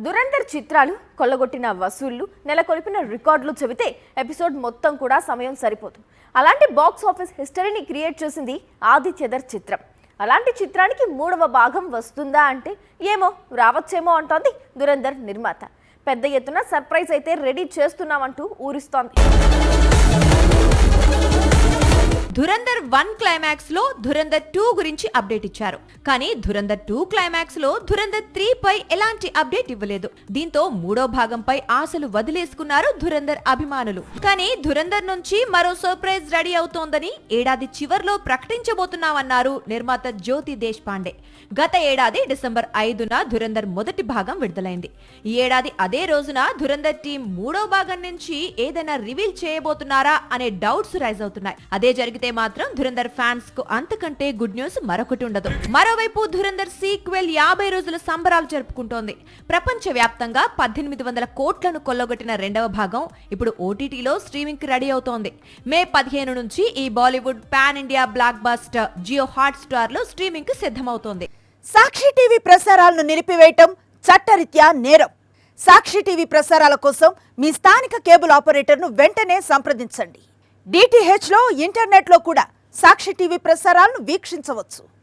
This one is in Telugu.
దురంధర్ చిత్రాలు కొల్లగొట్టిన వసూళ్లు నెలకొల్పిన రికార్డులు చెబితే ఎపిసోడ్ మొత్తం కూడా సమయం సరిపోదు. అలాంటి బాక్స్ ఆఫీస్ హిస్టరీని క్రియేట్ చేసింది ఆదిత్యధర్ చిత్రం. అలాంటి చిత్రానికి 3వ భాగం వస్తుందా అంటే ఏమో రావచ్చేమో అంటోంది దురంధర్ నిర్మాత. పెద్ద ఎత్తున సర్ప్రైజ్ అయితే రెడీ చేస్తున్నామంటూ ఊరిస్తోంది. ధురంధర్ 1 క్లైమాక్స్ లో ధురంధర్ 2 గురించి అప్డేట్ ఇచ్చారు. కానీ ధురంధర్ 2 క్లైమాక్స్ లో ధురంధర్ 3 పై ఎలాంటి అప్డేట్ ఇవ్వలేదు. దీంతో 3వ భాగంపై ఆశలు వదిలేసుకున్నారు ధురంధర్ అభిమానులు. కానీ ధురంధర్ నుంచి మరో సర్ప్రైజ్ రెడీ అవుతోందని ఏడాది చివర్లో ప్రకటించబోతున్నామన్నారు నిర్మాత జ్యోతి దేశపాండే. గత ఏడాది డిసెంబర్ 5న ధురంధర్ మొదటి భాగం విడుదలైంది. ఈ ఏడాది అదే రోజున ధురంధర్ టీం 3వ భాగం నుంచి ఏదైనా రివీల్ చేయబోతున్నారా అనే డౌట్స్ రైజ్ అవుతున్నాయి. అదే జరిగితే మాత్రం ధురంధర్ ఫ్యాన్స్ కు అంతకంటే గుడ్ న్యూస్ మరొకటి ఉండదు. మరోవైపు ధురంధర్ సీక్వెల్ 50 రోజుల సంబరాలు జరుపుకుంటోంది. ప్రపంచ వ్యాప్తంగా 1800 కోట్లను కొల్లగొట్టిన 2వ భాగం ఇప్పుడు ఓటీటీలో స్ట్రీమింగ్ కి రెడీ అవుతోంది. మే 15 నుంచి ఈ Bollywood pan India blockbuster Jio Hotstar లో స్ట్రీమింగ్ కి సిద్ధమవుతోంది. సాక్షి టీవీ ప్రసారాలను నిలిపివేయటం చట్టరీత్యా నేరం. సాక్షి టీవీ ప్రసారాల కోసం మీ స్థానిక కేబుల్ ఆపరేటర్ను వెంటనే సంప్రదించండి. DTH లో ఇంటర్నెట్లో కూడా సాక్షి టీవీ ప్రసారాలను వీక్షించవచ్చు.